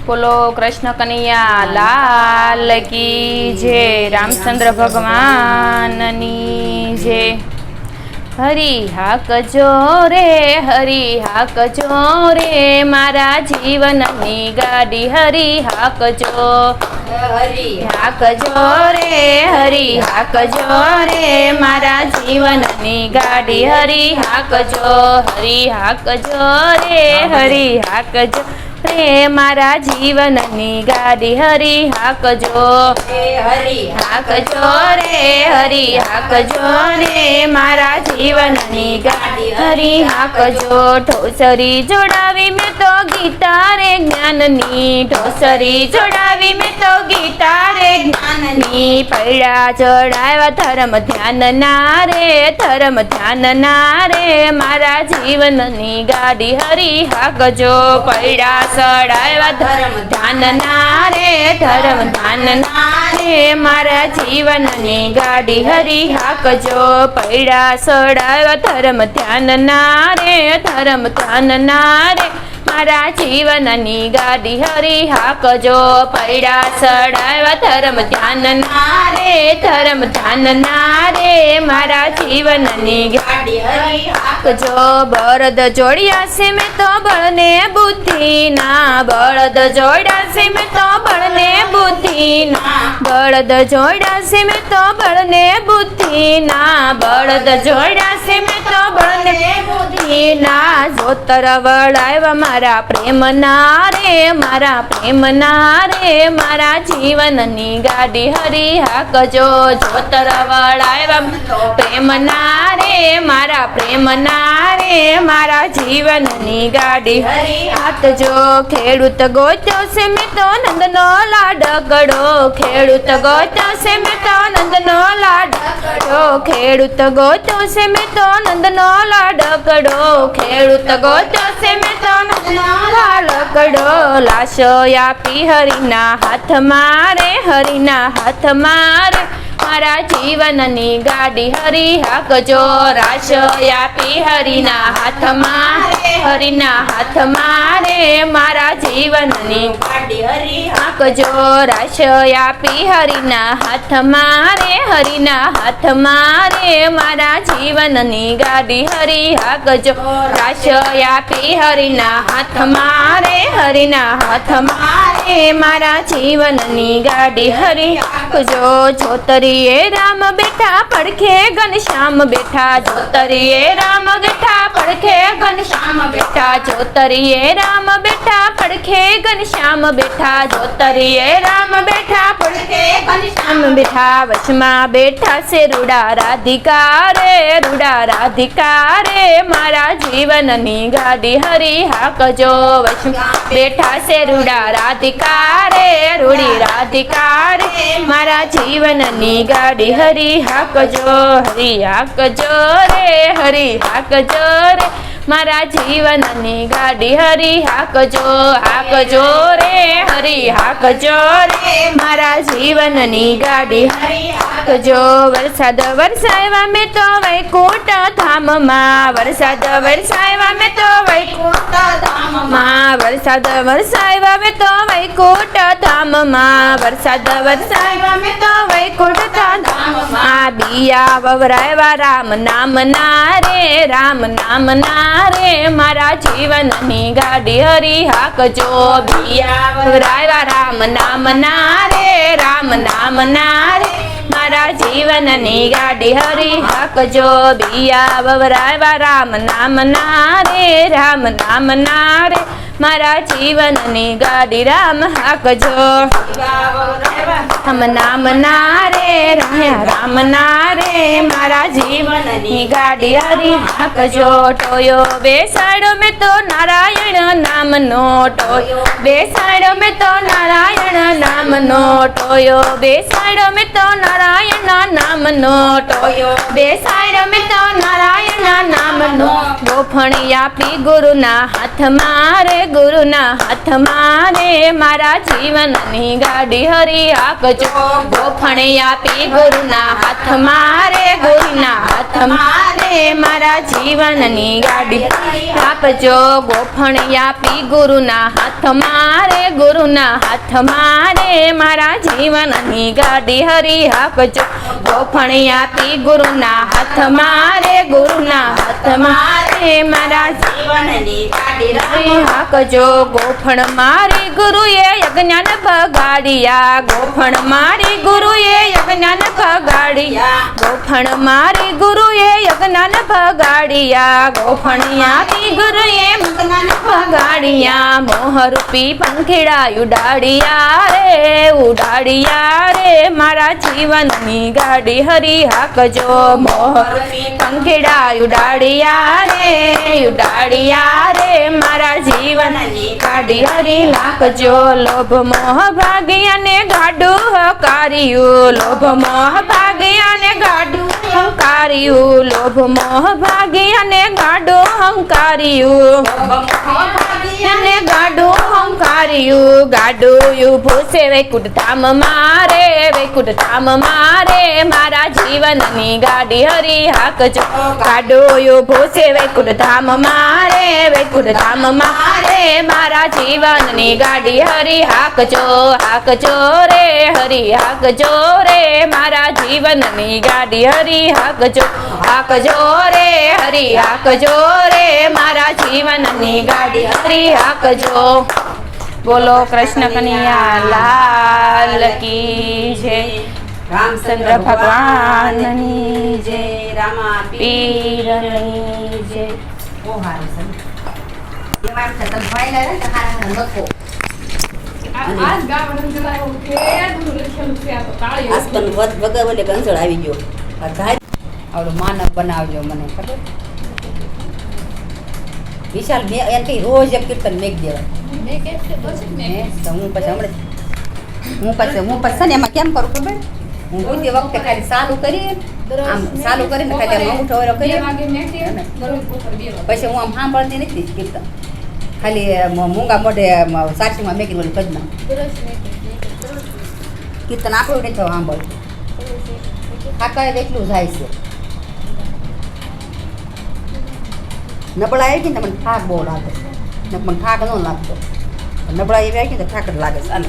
બોલો કૃષ્ણ કનૈયા લાલ કી જય, રામચંદ્ર ભગવાનની જય। હરી હાકજો રે, હરી હાકજો રે, મારા જીવનની ગાડી હરી હાકજો, હરી હાકજો રે, હરી હાકજો રે, મારા જીવનની ગાડી હરી હાકજો, હરી હાકજો રે, હરી હાકજો રે, મારા જીવનની ગાડી હરી હાકજો, હરી હાકજો રે, હરી હાકજો રે, મારા જીવનની ગાડી હરી હાકજો। ઠોસરી જોડાવી મેં તો ગીતા રે જ્ઞાનની, ઠોસરી જોડાવી મેં તો ગીતા રે જ્ઞાનની, પૈડા ચડાવ્યા ધર્મ ધ્યાન ના રે, ધર્મ ધ્યાન ના રે, મારા જીવનની ગાડી હરી હાકજો, પૈડા ચડાવ્યા ધર્મ ધ્યાન ના રે, ધર્મ ધ્યાન ના રે, મારા જીવનની ગાડી હરી હાકજો, પૈડા ચડાવ્યા ધર્મ ધ્યાન ના રે, ધર્મ ધ્યાન ના રે, મારા જીવનની ગાડી હરી હાકજો, પૈડા ચડાવ્યા ધર્મ ધ્યાન ના રે, ધર્મ ધ્યાન ના રે, મારા જીવનની ગાડી હરી હાકજો। બળદ જોડ્યા છે મેં તો બળને બુદ્ધિ ના, બળદ જોડ્યા છે મેં તો બળને બુદ્ધિ ના, બળદ જોડ્યા છે મેં તો બળને બુદ્ધિ ના, બળદ જોડ્યા છે મેં તો બળને બુદ્ધિ ના, જોતર વળાવ્યા મારા પ્રેમ ના રે, મારા પ્રેમ ના રે, મારા જીવનની ગાડી હરી હાકજો, જોતર વળાવ્યા પ્રેમ ના રે, મારા પ્રેમ ના રે, મારા જીવનની ગાડી હરી હાકજો। ખેડૂત ગોત્યો છે મેં તો નંદનો લાડકડો, ખેડૂત ગોત્યો છે મેં તો નંદનો લાડકડો, ખેડૂત ગોત્યો છે મેં તો નંદનો લાડકડો, ખેડૂત ગોત્યો છે મેં તો નંદનો લાડકડો, લાશો આપી હરીના હાથમાં રે, હરીના હાથમાં રે, મારા જીવનની ગાડી હરી હાકજો, રાશો આપી હરીના હાથમાં રે, હરીના હાથમાં રે, મારા જીવનની ગાડી હરી હાકજો, રાશો આપી હરીના હાથમાં રે, હરીના હાથમાં રે, મારા જીવનની ગાડી હરી હાકજો, રાશો આપી હરીના હાથમાં રે, હરીના હાથમાં રે, મારા જીવનની ગાડી હરી હાકજો। જોતરીએ રામ બેઠા પડખે ઘનશ્યામ બેઠા, જોતરીએ રામ બેઠા પડખે ઘનશ્યામ બેઠા, જોતરીએ રામ બેઠા પડખે ઘનશ્યામ બેઠા, જોતરીએ રામ બેઠા પડખે ઘનશ્યામ બેઠા, વચમાં બેઠા છે રૂડા રાધિકા રે, રૂડા રાધિકા રે, મારા જીવનની ગાડી હરી હાકજો, વચમાં બેઠા છે રૂડા રાધિકા રે, રૂડી રાધિકા રે, મારા જીવનની ગાડી હરી હાકજો, હરી હાકજો રે, હરી હાકજો રે, મારા જીવનની ગાડી હરી હાકજો, હાકજો રે, હરી હાકજો રે, મારા જીવનની ગાડી હરી હાકજો। વરસાદ વરસાવ્યા મેં તો વૈકુંઠ ધામમાં, વરસાદ વરસાવ્યા મેં તો વૈકુંઠ ધામમાં, વરસાદ વરસાવ્યા મેં તો વૈકુંઠ ધામમાં, વરસાદ વરસાવ્યા મેં તો વૈકુંઠ ધામમાં, બિયા વવરાવ્યા રામ નામ ના રે, રામ નામ ના રે, મારા જીવનની ગાડી હરી હાકજો, બિયા વવરાવ્યા રામ નામ ના રે, રામ નામ ના રે, મારા જીવનની ગાડી હરી હાકજો, બિયા વવરાવ્યા રામ નામ ના રે, રામ નામ ના રે, મારા જીવનની ગાડી રામ હાકજો, રામ નામ ના રે, રામ ના રે, મારા જીવનની ગાડી હરી હાકજો। ટોયો બેસાડો મેં તો નારાયણ નામનો, ટોયો બેસાડો મેં તો નારાયણ નામનો, ટોયો બેસાડો મેં તો નારાયણ નામનો, ટોયો બેસાડો મેં તો નારાયણ નામનો, ગોફણી આપી ગુરુના હાથમાં રે, ગુરુના હાથમાં રે મારા જીવનની ગાડી હરી હાકજો ગોફણ આપી ગુરુના હાથમાં રે ગુરુના હાથમાં રે મારા જીવનની ગાડી આપજો ગોફણ આપી ગુરુના હાથમાં રે ગુરુના હાથમાં રે મારા જીવનની ગાડી હરી હાકજો ગોફણ આપી ગુરુના હાથમાં રે ગુરુના હાથમાં રે મારા જીવનની ગાડી હરી હાકજો ગોફણ મારી ગુરુએ યજ્ઞાન બગાડ્યા ગોફણ મારી ગુરુએ યજ્ઞાન બગાડ્યા ગોફણ મારી ગુરુએ યજ્ઞાન બગાડ્યા ગોફણ આપી ગુરુએ યજ્ઞાન બગાડ્યા મોહરૂપી પંખીડા ઉડાડ્યા રે મારા જીવનની ગાડી હરી હાકજો મોહરૂપી પંખીડા ઉડાડ્યા રે મારા જીવનની ગાડી હરી લાખજો લોભ મોહ ભાગ્યાને ગાડું હકાર્યું લોભ મોહ ભાગ્યાને ગાડું હંકાર્યું લોભ મોહ ભાગ્યાને ગાડું હંકાર્યું અને ગાડું હંકાર્યું ગાડું ભૂસે વૈકુંઠ ધામ મારે મારા જીવનની ગાડી હરી હાકજો ગાડું ભૂસે વૈકુંઠ ધામ મારે મારા જીવનની ગાડી હરી હાકજો રે હરી હાકજો રે મારા જીવનની ગાડી હરી હાકજો રે હરી હાકજો રે મારા જીવનની ગાડી હરી હાકજો બોલો કૃષ્ણ કનૈયા લાલ કી જય રામચંદ્ર ભગવાનની જય રામા પીરની જય ગંસળ આવી ગયો આવડો માનવ બનાવજો મને ખબર વિશાલ એમ કઈ રોજ એક કીર્તન મેક દેવાય હું પછી ને એમાં કેમ કરું ખબર હું બુદ્ધિ વખતે ખાલી ચાલુ કરીને ખાલી આમ ઉઠો કરી પછી હું આમ સાંભળતી નથી કીર્તન ખાલી મૂંગા મોઢે સાક્ષીમાં મેકીને બોલી ભજના કીર્તન આપણું નથી સાંભળ ખાકા એટલું જાય છે નબળા આવી ગઈ ને મને થાક બહુ લાગે મને થાક ન લાગતો નબળા એવી આવી ગઈ તો થાક જ લાગે ચાલો